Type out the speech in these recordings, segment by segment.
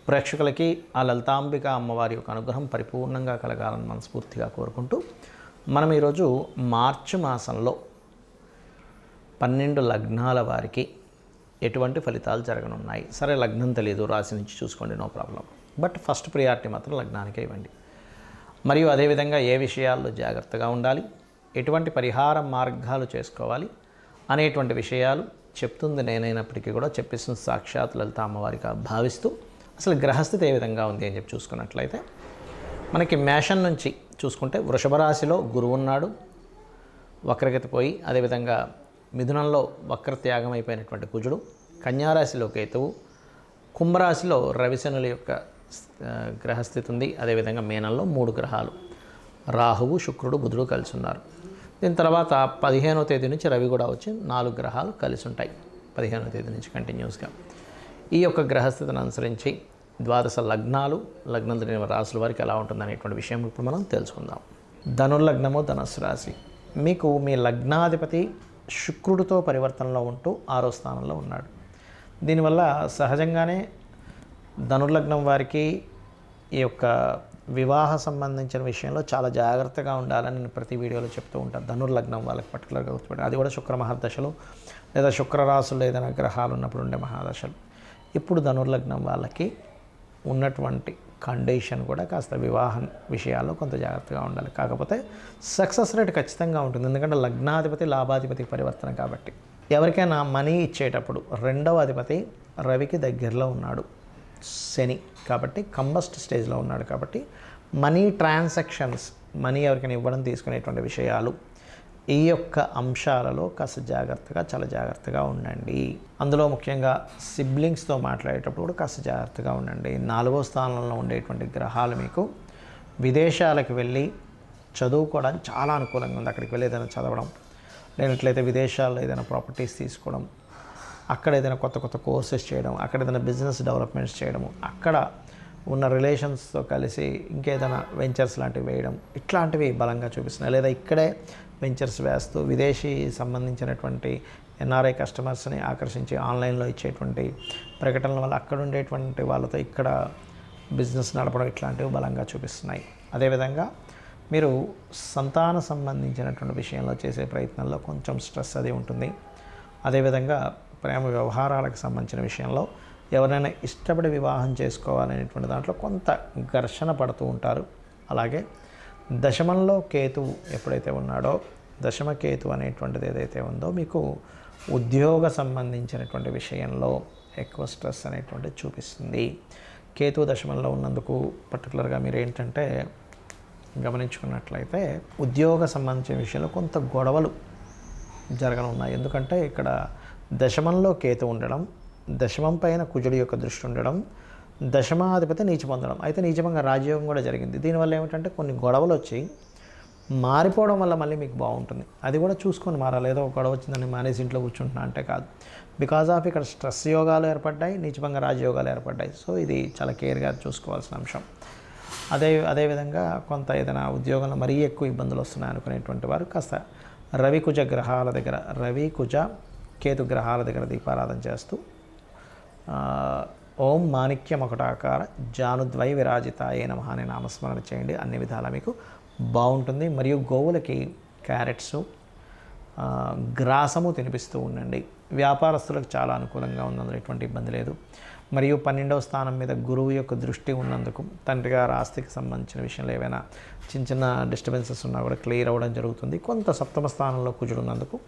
ప్రేక్షకులకి ఆ లలితాంబిక అమ్మవారి యొక్క అనుగ్రహం పరిపూర్ణంగా కలగాలని మనస్ఫూర్తిగా కోరుకుంటూ మనం ఈరోజు మార్చి మాసంలో 12 లగ్నాల వారికి ఎటువంటి ఫలితాలు జరగనున్నాయి. సరే, లగ్నం తెలియదు, రాశి నుంచి చూసుకోండి, no problem. But first priority మాత్రం లగ్నానికే ఇవ్వండి. మరియు అదేవిధంగా ఏ విషయాల్లో జాగ్రత్తగా ఉండాలి, ఎటువంటి పరిహార మార్గాలు చేసుకోవాలి అనేటువంటి విషయాలు చెప్తుంది నేనైనప్పటికీ కూడా చెప్పేసిన సాక్షాత్ లలిత అమ్మవారిగా భావిస్తూ అసలు గ్రహస్థితి ఏ విధంగా ఉంది అని చెప్పి చూసుకున్నట్లయితే మనకి మేషం నుంచి చూసుకుంటే వృషభ రాశిలో గురువు ఉన్నాడు, వక్రగతి పోయి. అదేవిధంగా మిథునంలో వక్రత్యాగం అయిపోయినటువంటి కుజుడు, కన్యారాశిలో కేతువు, కుంభరాశిలో రవిశనుల యొక్క గ్రహస్థితి ఉంది. అదేవిధంగా మీనంలో 3 గ్రహాలు రాహువు, శుక్రుడు, బుధుడు కలిసి ఉన్నారు. దీని తర్వాత 15వ తేదీ నుంచి రవి కూడా వచ్చి 4 గ్రహాలు కలిసి ఉంటాయి. 15వ తేదీ నుంచి కంటిన్యూస్గా ఈ యొక్క గ్రహస్థితిని అనుసరించి ద్వాదశ లగ్నాలు, లగ్నం తెలియని రాశుల వారికి ఎలా ఉంటుందనేటువంటి విషయం ఇప్పుడు మనం తెలుసుకుందాం. ధనుర్లగ్నము, ధనుస్సు రాశి. మీకు మీ లగ్నాధిపతి శుక్రుడితో పరివర్తనలో ఉంటూ 6వ స్థానంలో ఉన్నాడు. దీనివల్ల సహజంగానే ధనుర్లగ్నం వారికి ఈ యొక్క వివాహ సంబంధించిన విషయంలో చాలా జాగ్రత్తగా ఉండాలని నేను ప్రతి వీడియోలో చెప్తూ ఉంటాను. ధనుర్లగ్నం వాళ్ళకి పర్టికులర్గా గుర్తుపెట్టి, అది కూడా శుక్ర మహాదశలు లేదా శుక్రరాశులు ఏదైనా గ్రహాలు ఉన్నప్పుడు ఉండే మహాదశలు. ఇప్పుడు ధనుర్లగ్నం వాళ్ళకి ఉన్నటువంటి కండిషన్ కూడా కాస్త వివాహం విషయాల్లో కొంత జాగ్రత్తగా ఉండాలి. కాకపోతే సక్సెస్ రేట్ ఖచ్చితంగా ఉంటుంది, ఎందుకంటే లగ్నాధిపతి లాభాధిపతి పరివర్తన కాబట్టి. ఎవరికైనా మనీ ఇచ్చేటప్పుడు 2వ అధిపతి రవికి దగ్గరలో ఉన్నాడు, శని కాబట్టి కంబస్ట్ స్టేజ్లో ఉన్నాడు. కాబట్టి మనీ ట్రాన్సాక్షన్స్, మనీ ఎవరికైనా ఇవ్వడం తీసుకునేటువంటి విషయాలు, ఈ యొక్క అంశాలలో కాస్త జాగ్రత్తగా, చాలా జాగ్రత్తగా ఉండండి. అందులో ముఖ్యంగా సిబ్లింగ్స్తో మాట్లాడేటప్పుడు కూడా కాస్త జాగ్రత్తగా ఉండండి. 4వ స్థానంలో ఉండేటువంటి గ్రహాలు మీకు విదేశాలకు వెళ్ళి చదువుకోవడానికి చాలా అనుకూలంగా ఉంది. అక్కడికి వెళ్ళి ఏదైనా చదవడం, లేనట్లయితే విదేశాల్లో ఏదైనా ప్రాపర్టీస్ తీసుకోవడం, అక్కడ ఏదైనా కొత్త కొత్త కోర్సెస్ చేయడం, అక్కడ ఏదైనా బిజినెస్ డెవలప్మెంట్స్ చేయడము, అక్కడ ఉన్న రిలేషన్స్తో కలిసి ఇంకేదైనా వెంచర్స్ లాంటివి వేయడం, ఇట్లాంటివి బలంగా చూపిస్తున్నాయి. లేదా ఇక్కడే వెంచర్స్ వేస్తూ విదేశీ సంబంధించినటువంటి ఎన్ఆర్ఐ కస్టమర్స్ని ఆకర్షించి ఆన్లైన్లో ఇచ్చేటువంటి ప్రకటనల వల్ల అక్కడ ఉండేటువంటి వాళ్ళతో ఇక్కడ బిజినెస్ నడపడం, ఇట్లాంటివి బలంగా చూపిస్తున్నాయి. అదేవిధంగా మీరు సంతాన సంబంధించినటువంటి విషయంలో చేసే ప్రయత్నంలో కొంచెం స్ట్రెస్ అది ఉంటుంది. అదేవిధంగా ప్రేమ వ్యవహారాలకు సంబంధించిన విషయంలో ఎవరైనా ఇష్టపడి వివాహం చేసుకోవాలనేటువంటి దాంట్లో కొంత ఘర్షణ పడుతూ ఉంటారు. అలాగే దశమంలో కేతువు ఎప్పుడైతే ఉన్నాడో, దశమ కేతు అనేటువంటిది ఏదైతే ఉందో మీకు ఉద్యోగ సంబంధించినటువంటి విషయంలో ఎక్కువ స్ట్రెస్ అనేటువంటిది చూపిస్తుంది. కేతువు దశమంలో ఉన్నందుకు పర్టికులర్గా మీరు ఏంటంటే గమనించుకున్నట్లయితే ఉద్యోగ సంబంధించిన విషయంలో కొంత గొడవలు జరగనున్నాయి. ఎందుకంటే ఇక్కడ దశమంలో కేతు ఉండడం, దశమం పైన కుజుడి యొక్క దృష్టి ఉండడం, దశమాధిపతి నీచి పొందడం. అయితే నీచమంగా రాజయోగం కూడా జరిగింది. దీనివల్ల ఏమిటంటే కొన్ని గొడవలు వచ్చి మారిపోవడం వల్ల మళ్ళీ మీకు బాగుంటుంది. అది కూడా చూసుకొని మారాలి. ఏదో ఒక గొడవ వచ్చిందని మానేసి ఇంట్లో కూర్చుంటున్నా అంటే కాదు. బికాజ్ ఆఫ్ ఇక్కడ స్ట్రెస్ యోగాలు ఏర్పడ్డాయి, నీచమంగా రాజయోగాలు ఏర్పడ్డాయి. సో ఇది చాలా కేర్గా చూసుకోవాల్సిన అంశం. అదేవిధంగా కొంత ఏదైనా ఉద్యోగంలో మరీ ఎక్కువ ఇబ్బందులు వస్తున్నాయి అనుకునేటువంటి వారు కాస్త రవి కుజ గ్రహాల దగ్గర, రవి కుజ కేతు గ్రహాల దగ్గర దీపారాధన చేస్తూ ఓం మాణిక్యమకుటాకార జానుద్వై విరాజితాయే నమః అనే నామస్మరణ చేయండి. అన్ని విధాలా మీకు బాగుంటుంది. మరియు గోవులకి క్యారెట్స్, గ్రాసము తినిపిస్తూ ఉండండి. వ్యాపారస్తులకు చాలా అనుకూలంగా ఉన్నందులో ఎటువంటి ఇబ్బంది లేదు. మరియు 12వ స్థానం మీద గురువు యొక్క దృష్టి ఉన్నందుకు తండ్రి గారి ఆస్తికి సంబంధించిన విషయంలో ఏవైనా చిన్న చిన్న డిస్టర్బెన్సెస్ ఉన్నా కూడా క్లియర్ అవ్వడం జరుగుతుంది. కొంత 7వ స్థానంలో కుజుడు ఉన్నందుకు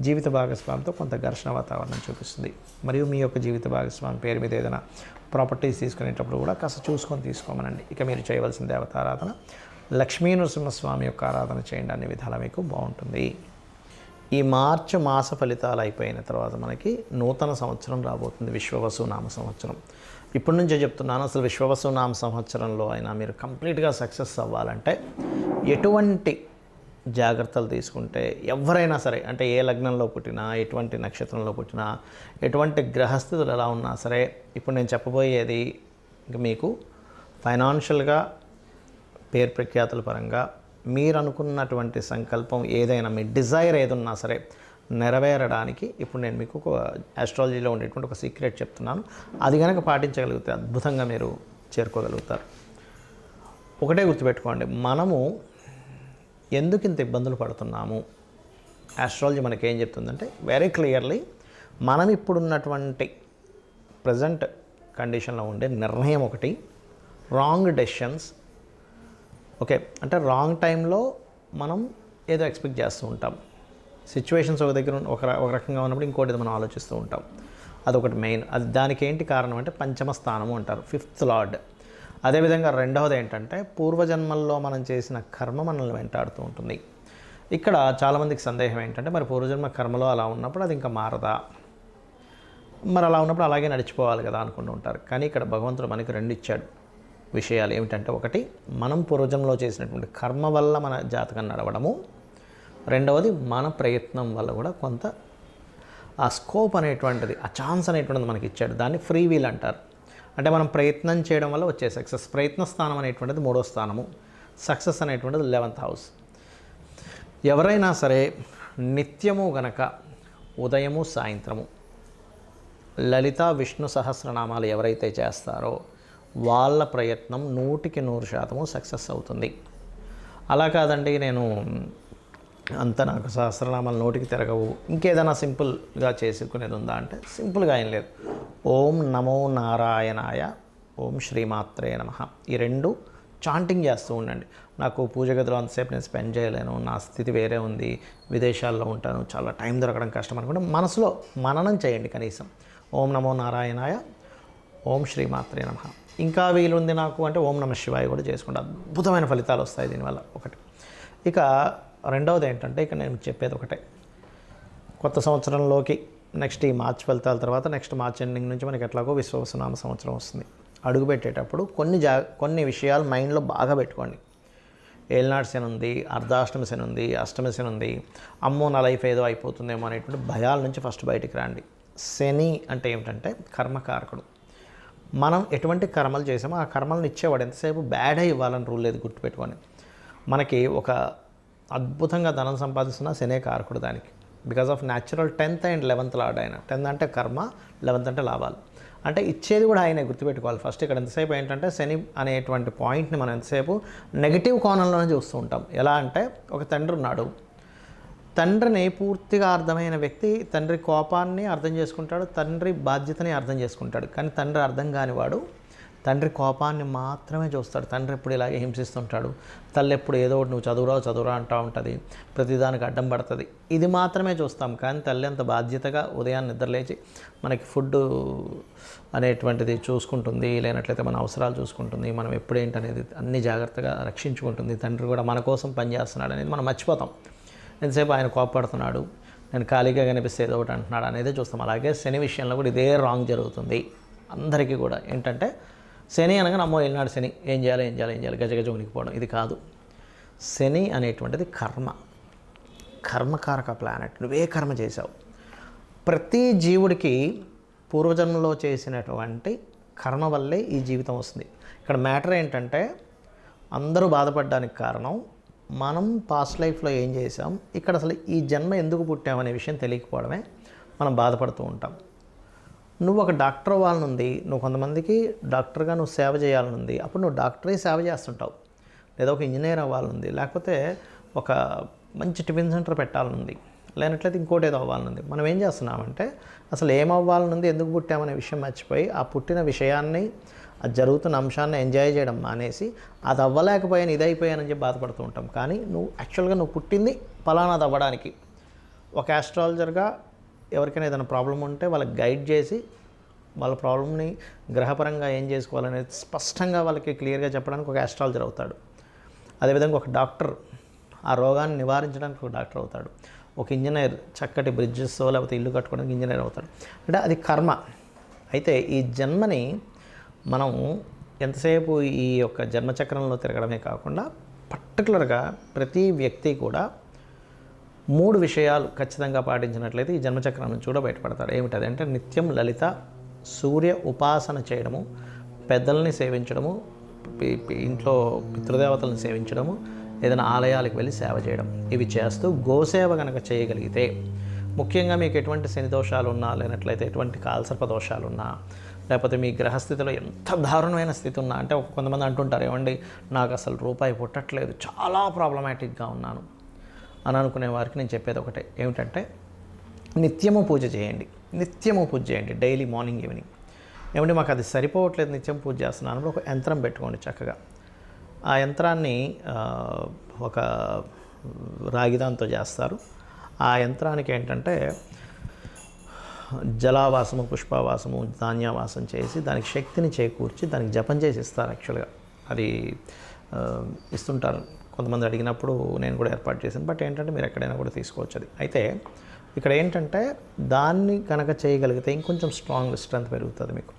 జీవిత భాగస్వామితో కొంత ఘర్షణ వాతావరణం చూపిస్తుంది. మరియు మీ యొక్క జీవిత భాగస్వామి పేరు మీద ఏదైనా ప్రాపర్టీస్ తీసుకునేటప్పుడు కూడా కాస్త చూసుకొని తీసుకోమనండి. ఇక మీరు చేయవలసిన దేవతారాధన లక్ష్మీ నరసింహస్వామి యొక్క ఆరాధన చేయండి. అన్ని విధాలా మీకు బాగుంటుంది. ఈ మార్చి మాస ఫలితాలు అయిపోయిన తర్వాత మనకి నూతన సంవత్సరం రాబోతుంది, విశ్వవసు నామ సంవత్సరం. ఇప్పటి నుంచే చెప్తున్నాను, అసలు విశ్వవసు నామ సంవత్సరంలో అయినా మీరు కంప్లీట్గా సక్సెస్ అవ్వాలంటే ఎటువంటి జాగ్రత్తలు తీసుకుంటే ఎవరైనా సరే, అంటే ఏ లగ్నంలో పుట్టినా, ఎటువంటి నక్షత్రంలో పుట్టినా, ఎటువంటి గ్రహస్థితులు ఎలా ఉన్నా సరే, ఇప్పుడు నేను చెప్పబోయేది మీకు ఫైనాన్షియల్గా పేరు ప్రఖ్యాతుల పరంగా మీరు అనుకున్నటువంటి సంకల్పం ఏదైనా, మీ డిజైర్ ఏదున్నా సరే నెరవేరడానికి ఇప్పుడు నేను మీకు ఒక ఆస్ట్రాలజీలో ఉండేటువంటి ఒక సీక్రెట్ చెప్తున్నాను. అది కనుక పాటించగలిగితే అద్భుతంగా మీరు చేరుకోగలుగుతారు. ఒకటే గుర్తుపెట్టుకోండి, మనము ఎందుకు ఇంత ఇబ్బందులు పడుతున్నాము, ఆస్ట్రాలజీ మనకేం చెప్తుందంటే వెరీ క్లియర్లీ మనం ఇప్పుడున్నటువంటి ప్రజెంట్ కండిషన్లో ఉండే నిర్ణయం ఒకటి, రాంగ్ డెసిషన్స్. ఓకే, అంటే రాంగ్ టైంలో మనం ఏదో ఎక్స్పెక్ట్ చేస్తూ ఉంటాం. సిచ్యువేషన్స్ ఒక దగ్గర ఒక రకంగా ఉన్నప్పుడు ఇంకోటి మనం ఆలోచిస్తూ ఉంటాం. అదొకటి మెయిన్. అది దానికి ఏంటి కారణం అంటే పంచమ స్థానము అంటారు, 5th లార్డ్. అదేవిధంగా రెండవది ఏంటంటే పూర్వజన్మల్లో మనం చేసిన కర్మ మనల్ని వెంటాడుతూ ఉంటుంది. ఇక్కడ చాలామందికి సందేహం ఏంటంటే మరి పూర్వజన్మ కర్మలో అలా ఉన్నప్పుడు అది ఇంకా మారదా, మరి అలా ఉన్నప్పుడు అలాగే నడిచిపోవాలి కదా అనుకుంటూ ఉంటారు. కానీ ఇక్కడ భగవంతుడు మనకి 2 ఇచ్చాడు విషయాలు. ఏమిటంటే ఒకటి, మనం పూర్వజన్మలో చేసినటువంటి కర్మ వల్ల మన జాతకం నడవడము, రెండవది మన ప్రయత్నం వల్ల కూడా కొంత ఆ స్కోప్ అనేటువంటిది, ఆ ఛాన్స్ అనేటువంటిది మనకి ఇచ్చాడు. దాన్ని ఫ్రీ వీల్ అంటారు. అంటే మనం ప్రయత్నం చేయడం వల్ల వచ్చే సక్సెస్. ప్రయత్న స్థానం అనేటువంటిది 3వ స్థానము, సక్సెస్ అనేటువంటిది 11th హౌస్. ఎవరైనా సరే నిత్యము గనక ఉదయము సాయంత్రము లలిత విష్ణు సహస్రనామాలు ఎవరైతే చేస్తారో వాళ్ళ ప్రయత్నం 100% సక్సెస్ అవుతుంది. అలా కాదండి నేను అంత నాకు సహస్రనామాలు నోటికి తిరగవు, ఇంకేదైనా సింపుల్గా చేసుకునేది ఉందా అంటే సింపుల్గా ఏం లేదు. ఓం నమో నారాయణాయ, ఓం శ్రీమాత్రే నమః, ఈ 2 చాంటింగ్ చేస్తూ ఉండండి. నాకు పూజ గదిలో అంతసేపు నేను స్పెండ్ చేయలేను, నా స్థితి వేరే ఉంది, విదేశాల్లో ఉంటాను, చాలా టైం దొరకడం కష్టం అనుకుంటే మనసులో మననం చేయండి కనీసం. ఓం నమో నారాయణాయ, ఓం శ్రీమాత్రే నమః. ఇంకా వీలుంది నాకు అంటే ఓం నమః శివాయ కూడా చేసుకుంటే అద్భుతమైన ఫలితాలు వస్తాయి దీనివల్ల. ఒకటి. ఇక రెండవది ఏంటంటే ఇక నేను చెప్పేది ఒకటే, కొత్త సంవత్సరంలోకి నెక్స్ట్ ఈ మార్చ్ ఫలితాల తర్వాత నెక్స్ట్ మార్చ్ ఎండింగ్ నుంచి మనకి ఎట్లాగో విశ్వవసునామ సంవత్సరం వస్తుంది. అడుగుపెట్టేటప్పుడు కొన్ని విషయాలు మైండ్లో బాగా పెట్టుకోండి. ఏలినాటి శని ఉంది, అర్ధాష్టమి శని ఉంది, అష్టమి శని ఉంది, అమ్మో నా లైఫ్ ఏదో అయిపోతుందేమో అనేటువంటి భయాల నుంచి ఫస్ట్ బయటికి రండి. శని అంటే ఏమిటంటే కర్మకారకుడు. మనం ఎటువంటి కర్మలు చేసామో ఆ కర్మలను ఇచ్చేవాడు. ఎంతసేపు బ్యాడే ఇవ్వాలని రూల్ లేదు, గుర్తుపెట్టుకోండి. మనకి ఒక అద్భుతంగా ధనం సంపాదిస్తున్న శనే కారకుడు దానికి. Because of natural 10th and 11th lord ఆయన. 10th అంటే కర్మ, 11th అంటే లాభాలు. అంటే ఇచ్చేది కూడా ఆయనే, గుర్తుపెట్టుకోవాలి. ఫస్ట్ ఇక్కడ ఎంతసేపు ఏంటంటే శని అనేటువంటి పాయింట్ని మనం ఎంతసేపు నెగిటివ్ కోణంలోనే చూస్తూ ఉంటాం. ఎలా అంటే ఒక తండ్రి ఉన్నాడు, తండ్రిని పూర్తిగా అర్థమైన వ్యక్తి తండ్రి కోపాన్ని అర్థం చేసుకుంటాడు, తండ్రి బాధ్యతని అర్థం చేసుకుంటాడు. కానీ తండ్రి అర్థం కానివాడు తండ్రి కోపాన్ని మాత్రమే చూస్తాడు. తండ్రి ఎప్పుడు ఇలాగే హింసిస్తుంటాడు, తల్లి ఎప్పుడు ఏదో ఒకటి నువ్వు చదువురా అంటూ ఉంటుంది, ప్రతిదానికి అడ్డం పడుతుంది, ఇది మాత్రమే చూస్తాం. కానీ తల్లి అంత బాధ్యతగా ఉదయాన్నే నిద్రలేచి మనకి ఫుడ్ అనేటువంటిది చూసుకుంటుంది, లేనట్లయితే మన అవసరాలు చూసుకుంటుంది, మనం ఎప్పుడేంటనేది అన్ని జాగ్రత్తగా రక్షించుకుంటుంది. తండ్రి కూడా మన కోసం పనిచేస్తున్నాడు అనేది మనం మర్చిపోతాం. ఎంతసేపు ఆయన కోపడుతున్నాడు, నేను ఖాళీగా కనిపిస్తే ఏదో ఒకటి అంటున్నాడు అనేది చూస్తాం. అలాగే శని విషయంలో కూడా ఇదే రాంగ్ జరుగుతుంది అందరికీ కూడా. ఏంటంటే శని అనగా నమ్మో ఏలినాడు శని, ఏం చేయాలి గజగజ ఉనికిపోవడం, ఇది కాదు. శని అనేటువంటిది కర్మకారక ప్లానెట్. నువ్వే కర్మ చేశావు. ప్రతి జీవుడికి పూర్వజన్మలో చేసినటువంటి కర్మ వల్లే ఈ జీవితం వస్తుంది. ఇక్కడ మ్యాటర్ ఏంటంటే అందరూ బాధపడడానికి కారణం మనం పాస్ట్ లైఫ్లో ఏం చేసాం, ఇక్కడ అసలు ఈ జన్మ ఎందుకు పుట్టామనే విషయం తెలియకపోవడమే మనం బాధపడుతూ ఉంటాం. నువ్వు ఒక డాక్టర్ అవ్వాలనుంది, నువ్వు కొంతమందికి డాక్టర్గా నువ్వు సేవ చేయాలనుంది, అప్పుడు నువ్వు డాక్టరే సేవ చేస్తుంటావు. లేదా ఒక ఇంజనీర్ అవ్వాలనుంది, లేకపోతే ఒక మంచి టిఫిన్ సెంటర్ పెట్టాలనుంది, లేనట్లయితే ఇంకోటి ఏదో అవ్వాలనుంది. మనం ఏం చేస్తున్నామంటే అసలు ఏం అవ్వాలనుంది, ఎందుకు పుట్టామనే విషయం మర్చిపోయి ఆ పుట్టిన విషయాన్ని, అది జరుగుతున్న అంశాన్ని ఎంజాయ్ చేయడం మానేసి అది అవ్వలేకపోయాను, ఇది అయిపోయానని చెప్పి బాధపడుతూ ఉంటాం. కానీ యాక్చువల్గా నువ్వు పుట్టింది ఫలానాది అవ్వడానికి. ఒక ఆస్ట్రాలజర్గా ఎవరికైనా ఏదైనా ప్రాబ్లం ఉంటే వాళ్ళకి గైడ్ చేసి వాళ్ళ ప్రాబ్లమ్ని గ్రహపరంగా ఏం చేసుకోవాలనేది స్పష్టంగా వాళ్ళకి క్లియర్గా చెప్పడానికి ఒక ఆస్ట్రాలజర్ అవుతాడు. అదేవిధంగా ఒక డాక్టర్ ఆ రోగాన్ని నివారించడానికి ఒక డాక్టర్ అవుతాడు. ఒక ఇంజనీర్ చక్కటి బ్రిడ్జెస్ లేకపోతే ఇల్లు కట్టుకోవడానికి ఇంజనీర్ అవుతాడు. అంటే అది కర్మ. అయితే ఈ జన్మని మనం ఎంతసేపు ఈ యొక్క జన్మచక్రంలో తిరగడమే కాకుండా పర్టికులర్గా ప్రతి వ్యక్తి కూడా 3 విషయాలు ఖచ్చితంగా పాటించినట్లయితే ఈ జన్మచక్రం నుంచి కూడా బయటపడతాడు. ఏమిటది అంటే నిత్యం లలిత సూర్య ఉపాసన చేయడము, పెద్దల్ని సేవించడము, ఇంట్లో పితృదేవతలను సేవించడము, ఏదైనా ఆలయాలకు వెళ్ళి సేవ చేయడం. ఇవి చేస్తూ గోసేవ కనుక చేయగలిగితే ముఖ్యంగా మీకు ఎటువంటి శని దోషాలు ఉన్నా, లేనట్లయితే ఎటువంటి కాలసర్ప దోషాలున్నా, లేకపోతే మీ గ్రహస్థితిలో ఎంత దారుణమైన స్థితి ఉన్నా, అంటే కొంతమంది అంటుంటారు ఏమండి నాకు అసలు రూపాయి పుట్టట్లేదు, చాలా ప్రాబ్లమాటిక్గా ఉన్నాను అని అనుకునే వారికి నేను చెప్పేది ఒకటే ఏమిటంటే, నిత్యము పూజ చేయండి. నిత్యము పూజ చేయండి, డైలీ మార్నింగ్ ఈవినింగ్. ఏమంటే మాకు అది సరిపోవట్లేదు, నిత్యం పూజ చేస్తున్నాను, ఒక యంత్రం పెట్టుకోండి చక్కగా. ఆ యంత్రాన్ని ఒక రాగిదాంతో చేస్తారు. ఆ యంత్రానికి ఏంటంటే జలావాసము, పుష్పావాసము, ధాన్యావాసం చేసి దానికి శక్తిని చేకూర్చి దానికి జపం చేసి ఇస్తారు. యాక్చువల్గా అది ఇస్తుంటారు. కొంతమంది అడిగినప్పుడు నేను కూడా ఏర్పాటు చేశాను. బట్ ఏంటంటే మీరు ఎక్కడైనా కూడా తీసుకోవచ్చు అది. అయితే ఇక్కడ ఏంటంటే దాన్ని కనుక చేయగలిగితే ఇంకొంచెం స్ట్రెంత్ పెరుగుతుంది మీకు.